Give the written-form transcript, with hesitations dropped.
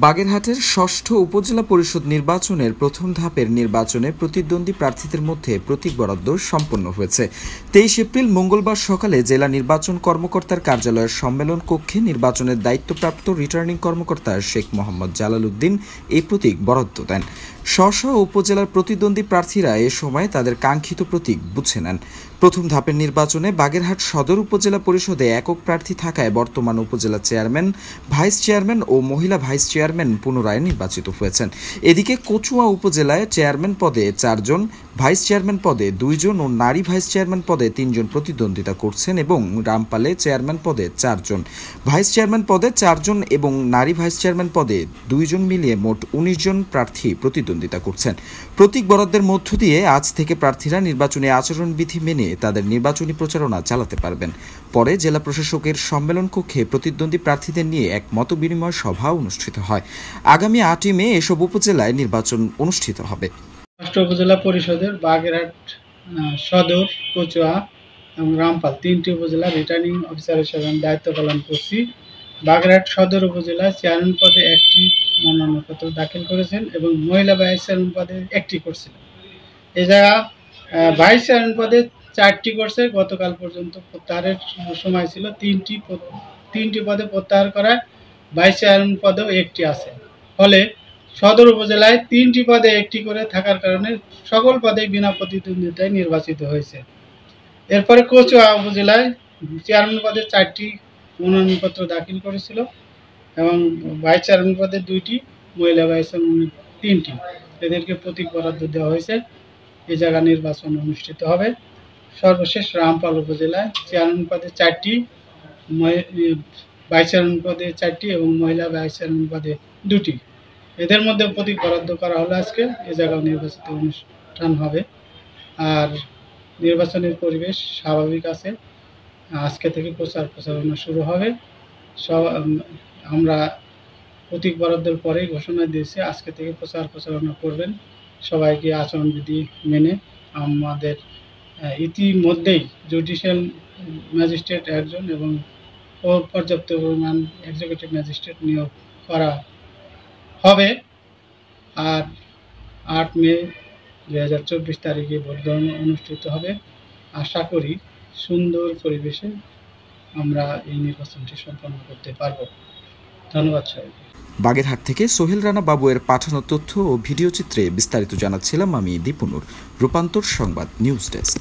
বাগেরহাটের ষষ্ঠ উপজেলা পরিষদ নির্বাচনের প্রথম ধাপের নির্বাচনে প্রতিদ্বন্দ্বী প্রার্থীদের মধ্যে প্রতীক বরাদ্দ সম্পন্ন হয়েছে। 23 এপ্রিল মঙ্গলবার সকালে জেলা নির্বাচন কর্মকর্তার কার্যালয়ের সম্মেলন কক্ষে নির্বাচনের দায়িত্বপ্রাপ্ত রিটার্নিং কর্মকর্তা শেখ মোহাম্মদ জালাল উদ্দিন এই প্রতীক বরাদ্দ দেন। স্ব উপজেলার প্রতিদ্বন্দ্বী প্রার্থীরা এ সময় তাদের কাঙ্ক্ষিত প্রতীক বুঝে নেন। প্রথম ধাপের নির্বাচনে বাগেরহাট সদর উপজেলা পরিষদে একক প্রার্থী থাকায় বর্তমান উপজেলা চেয়ারম্যান, ভাইস চেয়ারম্যান ও মহিলা ভাইস চেয়ারম্যান পুনরায় নির্বাচিত হয়েছেন। এদিকে কচুয়া উপজেলায় চেয়ারম্যান পদে 4 জন, ভাইস চেয়ারম্যান পদে 2 জন ও নারী ভাইস চেয়ারম্যান পদে 3 জন প্রতিদ্বন্দ্বিতা করছেন এবং রামপালে চেয়ারম্যান পদে 4 জন, ভাইস চেয়ারম্যান পদে 4 জন এবং নারী ভাইস চেয়ারম্যান পদে 2 জন মিলিয়ে মোট 19 জন প্রার্থী প্রতিদ্বন্দ্বিতা করছেন। প্রতীক বরাদ্দের মধ্য দিয়ে আজ থেকে প্রার্থীরা নির্বাচনী আচরণবিধি মেনে তাদের নির্বাচনী প্রচারণা চালাতে পারবেন। পরে জেলা প্রশাসকের সম্মেলন কক্ষে প্রতিদ্বন্দ্বী প্রার্থীদের নিয়ে এক মতবিনিময় সভা অনুষ্ঠিত হয়। আগামী 8 মে এসব উপজেলায় নির্বাচন অনুষ্ঠিত হবে। ষষ্ঠ উপজেলা পরিষদের বাগেরহাট সদর, কচুয়া এবং রামপাল 3টি উপজেলা রিটার্নিং অফিসার হিসেবে আমি দায়িত্ব পালন করছি। বাগেরহাট সদর উপজেলায় চেয়ারম্যান পদে 1টি মনোনয়নপত্র দাখিল করেছেন এবং মহিলা ভাইস চেয়ারম্যান পদে 1টি করছিলেন। এ জায়গা ভাইস চেয়ারম্যান পদে 4টি করছে। গতকাল পর্যন্ত প্রত্যাহারের সময় ছিল 3টি পদে প্রত্যাহার করায় ভাইস চেয়ারম্যান পদেও 1টি আছে। ফলে সদর উপজেলায় 3টি পদে 1টি করে থাকার কারণে সকল পদেই বিনা প্রতিদ্বন্দ্বিতায় নির্বাচিত হয়েছে। এরপরে কচুয়া উপজেলায় চেয়ারম্যান পদে 4টি মনোনয়নপত্র দাখিল করেছিল এবং ভাইস চেয়ারম্যান পদে 2টি, মহিলা ভাইস চেয়ারম্যান 3টি। এদেরকে প্রতীক বরাদ্দ দেওয়া হয়েছে। এই জায়গা নির্বাচন অনুষ্ঠিত হবে। সর্বশেষ রামপাল উপজেলায় চেয়ারম্যান পদে 4টি, ভাইস চেয়ারম্যান পদে 4টি এবং মহিলা ভাইস চেয়ারম্যান পদে 2টি। এদের মধ্যে প্রতীক বরাদ্দ করা হলো আজকে। এ জায়গায় নির্বাচিত অনুষ্ঠান হবে। আর নির্বাচনের পরিবেশ স্বাভাবিক আছে। আজকে থেকে প্রচারণা শুরু হবে। আমরা প্রতীক বরাদ্দের পরেই ঘোষণা দিয়েছি আজকে থেকে প্রচারণা করবেন। সবাইকে আচরণবিধি মেনে। আমাদের ইতিমধ্যেই জুডিশিয়াল ম্যাজিস্ট্রেট 1 জন এবং পর্যাপ্ত পরিমাণ এক্সিকিউটিভ ম্যাজিস্ট্রেট নিয়োগ করা হবে। আর 8 মে 2024 তারিখে ভোট গ্রহণ অনুষ্ঠিত হবে। আশা করি সুন্দর পরিবেশে আমরা এই নির্বাচনটি সম্পন্ন করতে পারব। ধন্যবাদ সবাইকে। বাগেরহাট থেকে সোহেল রানা বাবুয়ের পাঠানো তথ্য ও ভিডিও চিত্রে বিস্তারিত জানাচ্ছিলাম আমি দীপুনুর। রূপান্তর সংবাদ, নিউজ ডেস্ক।